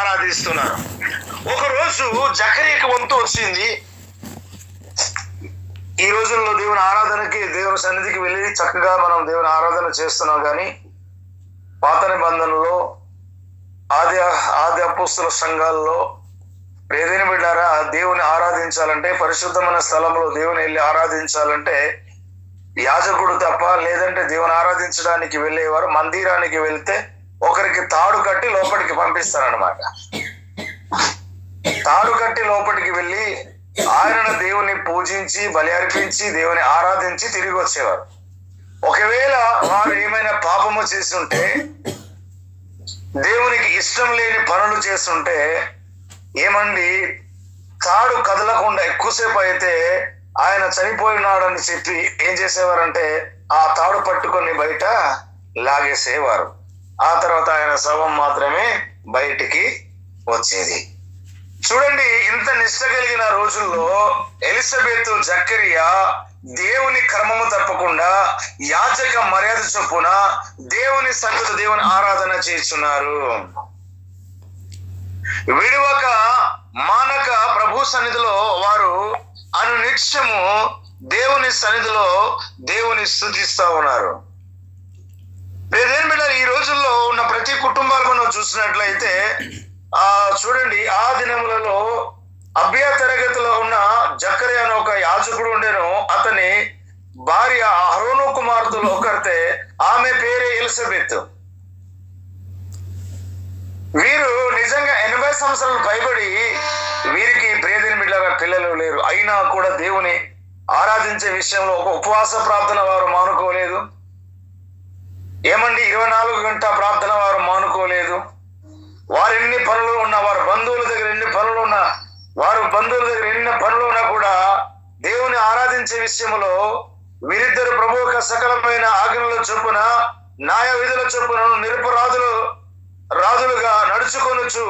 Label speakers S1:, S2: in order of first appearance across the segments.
S1: ఆరాధిస్తున్నారు. ఒకరోజు జకర్యాకి వంతు వచ్చింది. ఈ రోజుల్లో దేవుని ఆరాధనకి, దేవుని సన్నిధికి వెళ్ళి చక్కగా మనం దేవుని ఆరాధన చేస్తున్నాం. కానీ పాత నిబంధనలో ఆది అపోస్తుల సంఘాల్లో ప్రియమైన బిడ్డారా, దేవుని ఆరాధించాలంటే, పరిశుద్ధమైన స్థలంలో దేవుని వెళ్ళి ఆరాధించాలంటే యాజకుడు తప్ప, లేదంటే దేవుని ఆరాధించడానికి వెళ్ళేవారు మందిరానికి వెళ్తే ఒకరికి తాడు కట్టి లోపలికి పంపిస్తారనమాట. తాడు కట్టి లోపలికి వెళ్ళి ఆయనను దేవుని పూజించి బలి అర్పించి దేవుని ఆరాధించి తిరిగి వచ్చేవారు. ఒకవేళ వారు ఏమైనా పాపము చేస్తుంటే, దేవునికి ఇష్టం లేని పనులు చేస్తుంటే, ఏమండి తాడు కదలకుండా ఎక్కువసేపు అయితే ఆయన చనిపోయినాడని చెప్పి ఏం చేసేవారంటే ఆ తాడు పట్టుకొని బయట లాగేసేవారు. ఆ తర్వాత ఆయన శవం మాత్రమే బయటికి వచ్చేది. చూడండి, ఇంత నిష్ట కలిగిన రోజుల్లో ఎలిజబెత్, జకర్యా దేవుని క్రమము తప్పకుండా యాజక మర్యాద చొప్పున దేవుని సన్నిధిలో దేవుని ఆరాధన చేస్తున్నారు. విడువక మానక ప్రభు సన్నిధిలో వారు అనునిత్యము దేవుని సన్నిధిలో దేవుని స్తుతిస్తా ఉన్నారు. ఈ రోజుల్లో ఉన్న ప్రతి కుటుంబాలు మనం చూసినట్లయితే చూడండి, ఆ దినములలో అబ్యా తరగతిలో ఉన్న జకర్యా అనే ఒక యాజకుడు ఉండేను. అతని భార్య అహరోను కుమార్తెలు ఒకరితే, ఆమె పేరే ఎలిజబెత్. వీరు నిజంగా 80 సంవత్సరాలు పైబడి వీరికి ప్రియదేని బిడ్డగా పిల్లలు లేరు. అయినా కూడా దేవుని ఆరాధించే విషయంలో ఒక ఉపవాస ప్రార్థన వారు మానుకోలేదు. ఏమండి 24 గంటల ప్రార్థన వారు మానుకోలేదు. వారు ఎన్ని పనులు ఉన్నా, వారి బంధువుల దగ్గర ఎన్ని పనులు ఉన్నా, కూడా దేవుని ఆరాధించే విషయంలో వీరిద్దరు ప్రభు యొక్క సకలమైన ఆజ్ఞల చొప్పున, న్యాయ విధుల చొప్పున రాజులుగా నడుచుకొనుచు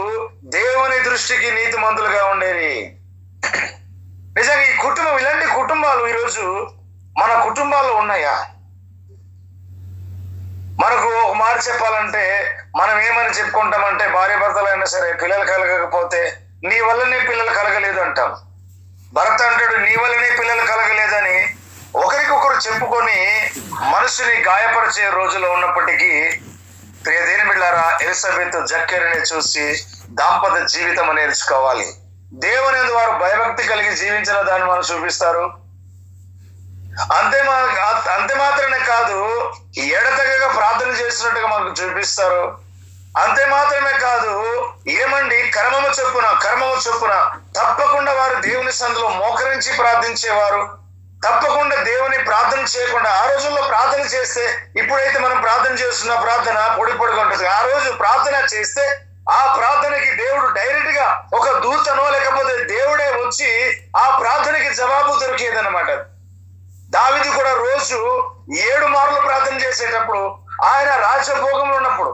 S1: దేవుని దృష్టికి నీతిమంతులుగా ఉండేవి. నిజంగా ఈ కుటుంబం, ఇలాంటి కుటుంబాలు ఈరోజు మన కుటుంబాల్లో ఉన్నాయా? మనకు ఒక మాట చెప్పాలంటే మనం ఏమని చెప్పుకుంటామంటే, భార్య భర్తలైనా సరే పిల్లలు కలగకపోతే నీ వల్లనే పిల్లలు కలగలేదు అంటాం. భర్త అంటాడు నీ వల్లనే పిల్లలు కలగలేదని ఒకరికొకరు చెప్పుకొని మనసుని గాయపరిచే రోజులో ఉన్నప్పటికీ, ప్రియదేని బిడ్డారా, ఎలిజబెత్ జకర్యాని చూసి దాంపత్య జీవితం నేర్చుకోవాలి. దేవుని యందు వారు భయభక్తి కలిగి జీవించిన దాన్ని మనం చూపిస్తారు. అంతే మాత్రమే కాదు, ఎడతెగక ప్రార్థన చేస్తున్నట్టుగా మనకు చూపిస్తారు. అంతే మాత్రమే కాదు, ఏమండి కర్మము చొప్పున తప్పకుండా వారు దేవుని సన్నిధిలో మోకరించి ప్రార్థించేవారు. తప్పకుండా దేవుని ప్రార్థన చేయకుండా, ఆ రోజుల్లో ప్రార్థన చేస్తే, ఇప్పుడైతే మనం ప్రార్థన చేస్తున్న ప్రార్థన పొడిగా ఉంటుంది. ఆ రోజు ప్రార్థన చేస్తే ఆ ప్రార్థనకి దేవుడు డైరెక్ట్ గా ఒక దూతనో లేకపోతే దేవుడే వచ్చి ఆ ప్రార్థనకి జవాబు దొరికేదన్నమాట. దావీదు కూడా రోజు 7 మార్లు ప్రార్థన చేసేటప్పుడు, ఆయన రాజభోగంలో ఉన్నప్పుడు,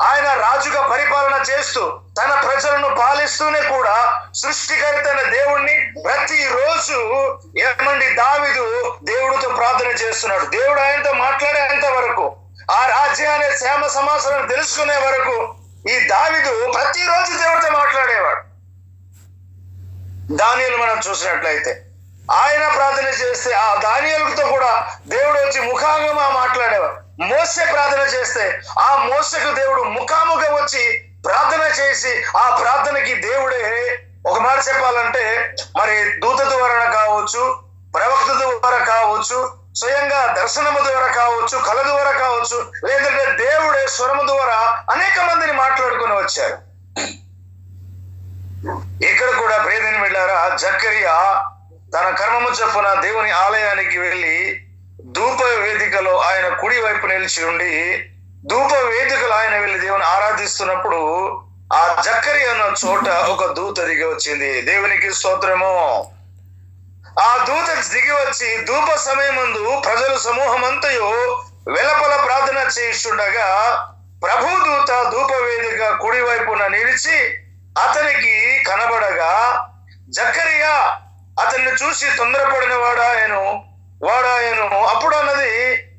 S1: ఆయన రాజుగా పరిపాలన చేస్తూ తన ప్రజలను పాలిస్తూనే కూడా సృష్టికర్త అయిన దేవుణ్ణి ప్రతిరోజు ఏమండి దావీదు దేవుడితో ప్రార్థన చేస్తున్నాడు. దేవుడు ఆయనతో మాట్లాడేంత వరకు, ఆ రాజ్యాన్ని శ్యామ సమాచారం తెలుసుకునే వరకు ఈ దావీదు ప్రతిరోజు దేవుడితో మాట్లాడేవాడు. దానియేలు మనం చూసినట్లయితే ఆయన ప్రార్థన చేస్తే ఆ దానియేలుతో కూడా దేవుడు వచ్చి ముఖాముఖంగా మాట్లాడేవాడు. మోసే ప్రార్థన చేస్తే ఆ మోసకు దేవుడు ముఖాముఖం వచ్చి ప్రార్థన చేసి ఆ ప్రార్థనకి దేవుడే, ఒక మాట చెప్పాలంటే మరి దూత ద్వారా కావచ్చు, ప్రవక్త ద్వారా కావచ్చు, స్వయంగా దర్శనము ద్వారా కావచ్చు, కళ ద్వారా కావచ్చు, లేదంటే దేవుడే స్వరము ద్వారా అనేక మందిని మాట్లాడుకుని వచ్చారు. ఇక్కడ కూడా ప్రియదేని బిడ్డారా, జకర్యా తన కర్మము చొప్పున దేవుని ఆలయానికి వెళ్ళి ధూప వేదికలో ఆయన కుడి వైపు నిలిచి ఉండి, ధూప వేదికలో ఆయన వెళ్ళి దేవుని ఆరాధిస్తున్నప్పుడు ఆ జకర్యా అన్న చోట ఒక దూత దిగి వచ్చింది. దేవునికి స్తోత్రము. ఆ దూత దిగి వచ్చి ధూప సమయమందు ప్రజలు సమూహమంతయు వెలపల ప్రార్థన చేస్తుండగా ప్రభు దూత ధూప వేదిక కుడి వైపున నిలిచి అతనికి కనబడగా, జకర్యా అతన్ని చూసి తొందరపడిన వాడాయను.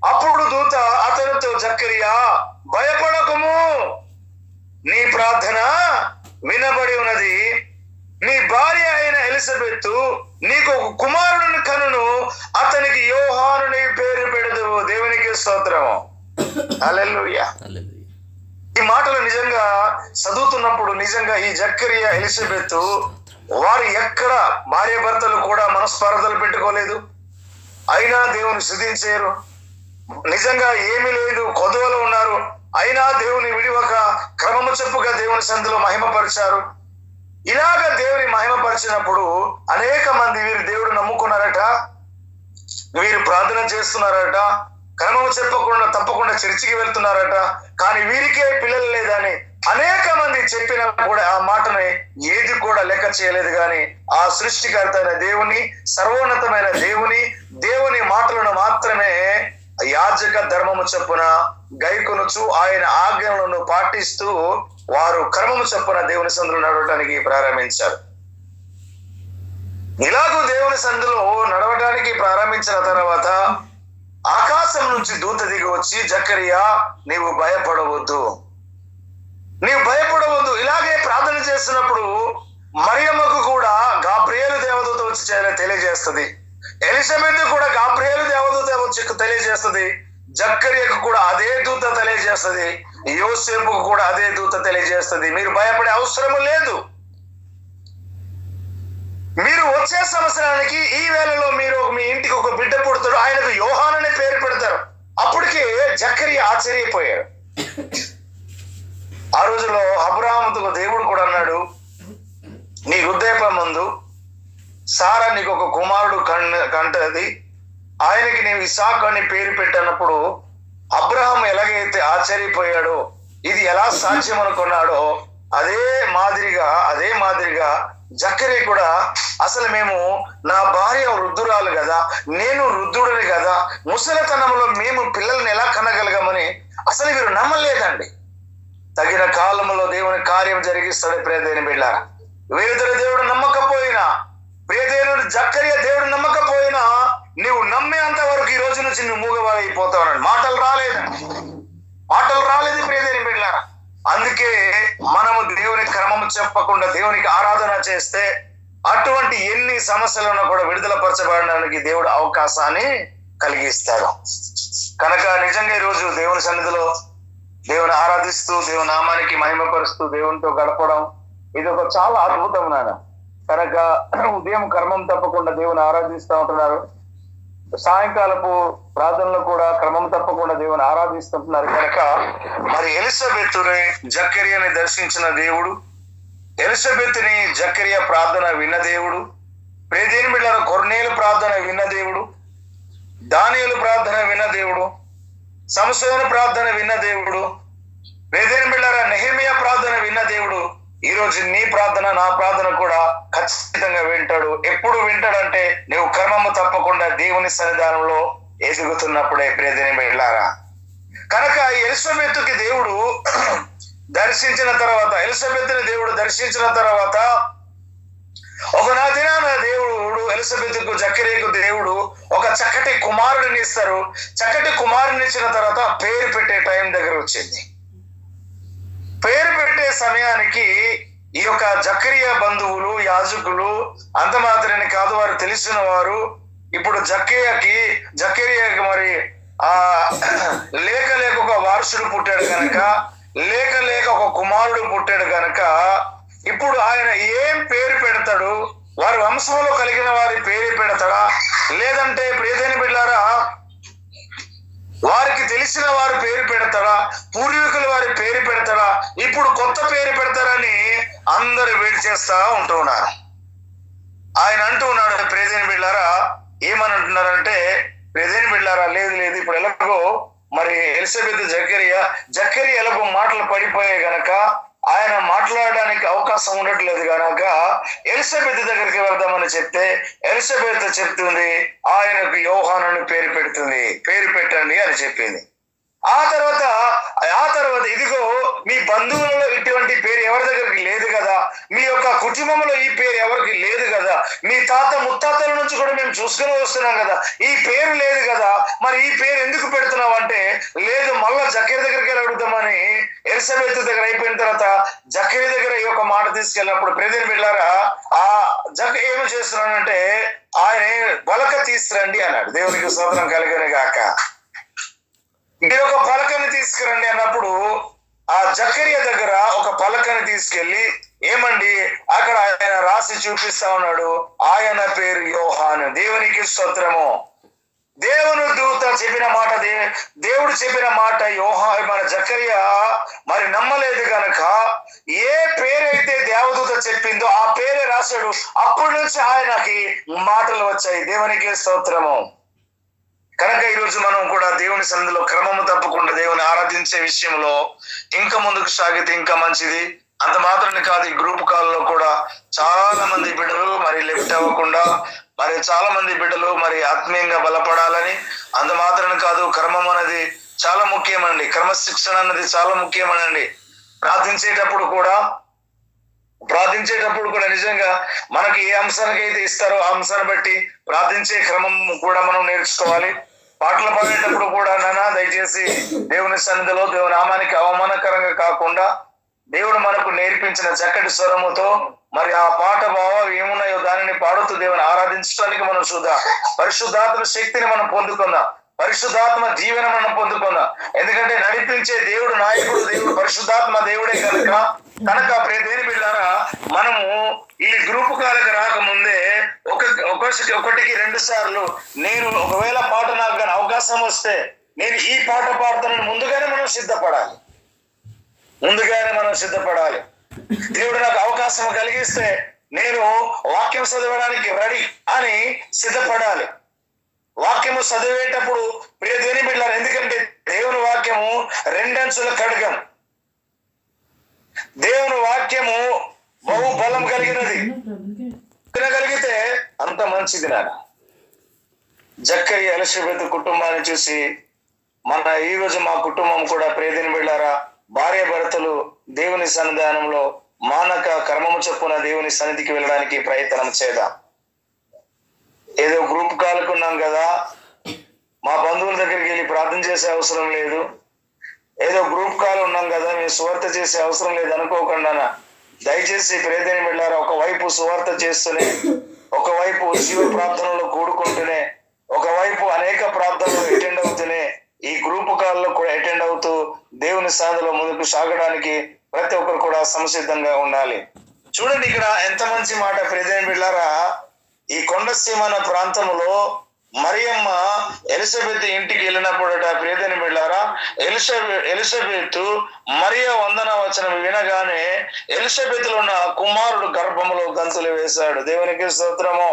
S1: అప్పుడు దూత అతనితో, జకర్యా భయపడకుము, నీ ప్రార్థన ఎలిజబెత్తు నీకు ఒక కుమారుడిని కనును, అతనికి యోహాను పేరు పెడదువు. దేవునికి స్తోత్రం. హల్లెలూయా. ఈ మాటలు నిజంగా చదువుతున్నప్పుడు నిజంగా ఈ జక్కరియా ఎలిజబెత్తు వారు ఎక్కడ భార్య భర్తలు కూడా మనస్పర్ధలు పెట్టుకోలేదు, అయినా దేవుని స్తుతించారు. నిజంగా ఏమీ లేదు, కొదువలో ఉన్నారు, అయినా దేవుని విడివక క్రమము చెప్పుగా దేవుని సంధిలో మహిమపరిచారు. ఇలాగ దేవుని మహిమపరిచినప్పుడు అనేక మంది వీరు దేవుడు నమ్ముకున్నారట, వీరు ప్రార్థన చేస్తున్నారట, క్రమము చెప్పకుండా తప్పకుండా చర్చికి వెళ్తున్నారట. కానీ వీరికే పిల్లలు లేదని అనేక మంది చెప్పినా కూడా ఆ మాటని ఏది కూడా లెక్క చేయలేదు. కానీ ఆ సృష్టికర్త అయిన దేవుని, సర్వోన్నతమైన దేవుని మాటలను మాత్రమే యాజక ధర్మము చొప్పున గైకొనుచు ఆయన ఆజ్ఞలను పాటిస్తూ వారు క్రమము చొప్పున దేవుని సందులో నడవటానికి ప్రారంభించారు. ఇలాగూ దేవుని సందులో నడవటానికి ప్రారంభించిన తర్వాత ఆకాశం నుంచి దూత దిగి వచ్చి, జక్కరియా నీవు భయపడవద్దు, ఇలాగే ప్రార్థన చేస్తున్నప్పుడు మరియమ్మకు కూడా గాబ్రియేలు దేవదూత వచ్చి తెలియజేస్తుంది. ఎలిజబెత్ కూడా గాబ్రియేలు దేవదూత వచ్చి తెలియజేస్తుంది. జక్కరియకు కూడా అదే దూత తెలియజేస్తుంది. యోసేపుకు కూడా అదే దూత తెలియజేస్తుంది. మీరు భయపడే అవసరము లేదు. మీరు వచ్చే సంవత్సరానికి ఈ వేళలో మీరు మీ ఇంటికి ఒక బిడ్డ పుడతాడు, ఆయనకు యోహాను అనే పేరు పెడతారు. అప్పటికే జక్కరియా ఆశ్చర్యపోయాడు. ఆ రోజులో అబ్రహాముతో దేవుడు కూడా అన్నాడు, నీ హృదయపం ముందు సారా నీకు ఒక కుమారుడు కంటది, ఆయనకి నీవు ఇసాకు అని పేరు పెట్టినప్పుడు అబ్రహాం ఎలాగైతే ఆశ్చర్యపోయాడో, ఇది ఎలా సాధ్యం అనుకున్నాడో అదే మాదిరిగా జక్కరియా కూడా అసలు మేము, నా భార్య వృద్ధురాలు కదా, నేను వృద్ధుడిని కదా, ముసలితనంలో మేము పిల్లల్ని ఎలా కనగలగమని అసలు వీరు నమ్మలేదండి. తగిన కాలంలో దేవుని కార్యం జరిగిస్తాడు. ప్రియదేవుని బిడ్డలారా, వీరిద్దరు దేవుడు నమ్మకపోయినా, ప్రియదేవుడు జక్కరియా దేవుడు నమ్మకపోయినా, నువ్వు నమ్మేంత వరకు ఈ రోజు నుంచి నువ్వు మూగవాడైపోతావు. మాటలు రాలేదు ప్రియదేవుని బిడ్డలారా. అందుకే మనము దేవుని క్రమము చెప్పకుండా దేవునికి ఆరాధన చేస్తే అటువంటి ఎన్ని సమస్యలను కూడా విడుదల పరచబడడానికి దేవుడు అవకాశాన్ని కలిగిస్తాడు. కనుక నిజంగా ఈరోజు దేవుని సన్నిధిలో దేవుని ఆరాధిస్తూ దేవుని నామానికి మహిమపరుస్తూ దేవునితో గడపడం ఇది ఒక చాలా అద్భుతం నాన్న. కనుక ఉదయం క్రమం తప్పకుండా దేవుని ఆరాధిస్తూ ఉంటున్నారు, సాయంకాలపు ప్రార్థనలు కూడా క్రమం తప్పకుండా దేవుని ఆరాధిస్తుంటున్నారు. కనుక మరి ఎలిజబెత్తుని జక్కరియాని దర్శించిన దేవుడు, ఎలిజబెత్తుని జక్కరియా ప్రార్థన విన్న దేవుడు, ప్రియదేవుని బిడ్డలారా కొర్నేలు ప్రార్థన విన్న దేవుడు, దానియేలు ప్రార్థన విన్న దేవుడు, సంసోను ప్రార్థన విన్న దేవుడు, ప్రియదేవుని బిడ్డలారా నెహెమియా ప్రార్థన విన్న దేవుడు ఈ రోజు నీ ప్రార్థన నా ప్రార్థన కూడా ఖచ్చితంగా వింటాడు. ఎప్పుడు వింటాడంటే నువ్వు క్రమము తప్పకుండా దేవుని సన్నిధానంలో ఎదుగుతున్నప్పుడే. ప్రియదేవుని బిడ్డలారా, కనుక ఎలిజబెత్తుకి దేవుడు దర్శించిన తర్వాత ఒక దినాన దేవుడు ఎలిజబెత్తుకు జక్కరియకు దేవుడు ఒక చక్కటి కుమారుడిని ఇస్తారు. చక్కటి కుమారుని ఇచ్చిన తర్వాత పేరు పెట్టే టైం దగ్గర వచ్చింది. పేరు పెట్టే సమయానికి ఈ యొక్క జక్కరియా బంధువులు, యాజకులు అంత మాత్రమే కాదు, వారు తెలిసిన వారు ఇప్పుడు జక్కరియాకి మరి లేక ఒక వారసుడు పుట్టాడు కనుక, లేక ఒక కుమారుడు పుట్టాడు కనుక ఇప్పుడు ఆయన ఏం పేరు పెడతాడు? వారి వంశంలో కలిగిన వారి పేరు పెడతాడా, లేదంటే ప్రియదేవుని బిడ్డలారా వారికి తెలిసిన వారి పేరు పెడతాడా, పూర్వీకుల వారి పేరు పెడతాడా, ఇప్పుడు కొత్త పేరు పెడతారని అందరూ వెయిట్ చేస్తా ఉంటున్నారు. ఆయన అంటూ ఉన్నాడు, ప్రియదేవుని బిడ్డలారా ఏమని అంటున్నారంటే, ప్రియదేవుని బిడ్డలారా లేదు ఇప్పుడు ఎలాగో మరి ఎలిజబెత్ జక్కరియా ఎలాగో మాటలు పడిపోయాయి గనక ఆయన మాట్లాడడానికి అవకాశం ఉండట్లేదు కనుక ఎలిజబెత్ దగ్గరికి వెళ్దామని చెప్తే ఎలిజబెత్ చెప్తుంది ఆయనకు యోహాను అని పేరు పెట్టండి అని చెప్పింది. ఆ తర్వాత ఇదిగో మీ బంధువులలో ఇటువంటి పేరు ఎవరి దగ్గరికి లేదు కదా, మీ యొక్క కుటుంబంలో ఈ పేరు ఎవరికి లేదు కదా, మీ తాత ముత్తాతల నుంచి కూడా మేము చూసుకుని వస్తున్నాం కదా, ఈ పేరు లేదు కదా, మరి ఈ పేరు ఎందుకు పెడుతున్నావు అంటే, లేదు మళ్ళా జక్కరియా దగ్గరికి వెళ్ళి అడుగుతామని ఎలిజబెత్ దగ్గర అయిపోయిన తర్వాత జక్కరియా దగ్గర ఈ యొక్క మాట తీసుకెళ్ళినప్పుడు ప్రియదేవుని బిడ్డలారా ఏమి చేస్తున్నానంటే ఆయన పలక తీసుకురండి అన్నాడు. దేవునికి స్తోత్రం కలుగును గాక. మీరు ఒక పలకని తీసుకురండి అన్నప్పుడు ఆ జకరియా దగ్గర ఒక పలకని తీసుకెళ్లి ఏమండి అక్కడ ఆయన రాసి చూపిస్తా ఉన్నాడు. ఆయన పేరు యోహాను. దేవునికి స్తోత్రము. దేవుని దూత చెప్పిన మాట, దేవుడు చెప్పిన మాట మన జకరియా మరి నమ్మలేదు కనుక ఏ పేరైతే దేవదూత చెప్పిందో ఆ పేరే రాశాడు. అప్పటి నుంచి ఆయనకి మాటలు వచ్చాయి. దేవునికి స్తోత్రము. కనుక ఈరోజు మనం కూడా దేవుని సన్నిధిలో క్రమము తప్పకుండా దేవుని ఆరాధించే విషయంలో ఇంకా ముందుకు సాగితే ఇంకా మంచిది. అంత మాత్రమే కాదు, ఈ గ్రూప్ కాల్లో కూడా చాలా మంది బిడ్డలు మరి లెఫ్ట్ అవ్వకుండా మరి చాలా మంది బిడ్డలు మరి ఆత్మీయంగా బలపడాలని. అంత మాత్రమే కాదు, క్రమం అనేది చాలా ముఖ్యమండి. క్రమశిక్షణ అన్నది చాలా ముఖ్యమనండి. ప్రార్థించేటప్పుడు కూడా నిజంగా మనకి ఏ అంశానికి అయితే ఇస్తారో ఆ అంశాన్ని బట్టి ప్రార్థించే క్రమం కూడా మనం నేర్చుకోవాలి. పాటలు పాడేటప్పుడు కూడా దయచేసి దేవుని సన్నిధిలో దేవుని నామానికి అవమానకరంగా కాకుండా దేవుడు మనకు నేర్పించిన చక్కటి స్వరముతో మరి ఆ పాట భావాలు ఏమున్నాయో దానిని పాడుతూ దేవుని ఆరాధించడానికి మనం పరిశుద్ధాత్మ శక్తిని మనం పొందుకుందాం. పరిశుద్ధాత్మ జీవన మనం పొందుకుందాం. ఎందుకంటే నడిపించే దేవుడు నాయకుడు దేవుడు పరిశుద్ధాత్మ దేవుడే కనుక ప్రియదేని బిడ్డారా, మనము ఈ గ్రూప్ కాలకు రాకముందే ఒకటికి 2 సార్లు నేను ఒకవేళ పాట నాకు కానీ అవకాశం వస్తే నేను ఈ పాట పాడుతానని ముందుగానే మనం సిద్ధపడాలి. దేవుడు నాకు అవకాశం కలిగిస్తే నేను వాక్యం చదవడానికి రెడీ అని సిద్ధపడాలి. వాక్యము చదివేటప్పుడు ప్రియ దేవుని బిడ్డలారా, ఎందుకంటే దేవుని వాక్యము 2 అంచుల ఖడ్గం. దేవుని వాక్యము బహు బలం కలిగినది. తినగలిగితే అంత మంచిది. జక్కయ్య ఎలిజబెత్ కుటుంబాన్ని చూసి ఈ రోజు మా కుటుంబం కూడా ప్రియ దేవుని బిడ్డలారా, భార్య భర్తలు దేవుని సన్నిధానంలో మానక కర్మము చొప్పున దేవుని సన్నిధికి వెళ్ళడానికి ప్రయత్నం చేద్దాం. ఏదో గ్రూప్ కాలుకున్నాం కదా, మా బంధువుల దగ్గరికి వెళ్ళి ప్రార్థన చేసే అవసరం లేదు, ఏదో గ్రూప్ కాల్ ఉన్నాం కదా మేము సువార్త చేసే అవసరం లేదు అనుకోకుండా దయచేసి ప్రియదేని బిడ్డలారా, ఒకవైపు సువార్త చేస్తూనే, ఒకవైపు జీవ ప్రార్థనలో కూడుకుంటూనే, ఒకవైపు అనేక ప్రార్థనలు అటెండ్ అవుతూనే ఈ గ్రూప్ కాల్లో కూడా అటెండ్ అవుతూ దేవుని సన్నిధిలో ముందుకు సాగడానికి ప్రతి ఒక్కరు కూడా సంసిద్ధంగా ఉండాలి. చూడండి ఇక్కడ ఎంత మంచి మాట ప్రియదేని బిడ్డలారా. ఈ కొండసీమన ప్రాంతంలో మరియమ్మ ఎలిజబెత్ ఇంటికి వెళ్ళినప్పుడట ప్రియదేని బిడ్డలారా, ఎలిజబెత్ మరియ వందన వచనం వినగానే ఎలిజబెత్ లో ఉన్న కుమారుడు గర్భములో గంతులు వేశాడు. దేవునికి స్తోత్రము.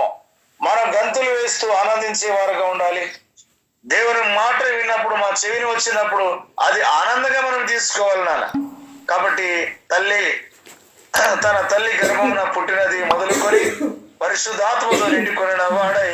S1: మనం గంతులు వేస్తూ ఆనందించే వారుగా ఉండాలి. దేవుని మాట విన్నప్పుడు మా చెవిని వచ్చినప్పుడు అది ఆనందంగా మనం తీసుకోవాలి కాబట్టి తన తల్లి గర్భమున పుట్టినది మొదలుకొని పరిశుద్ధాత్మతో నిండుకొనిన వాడై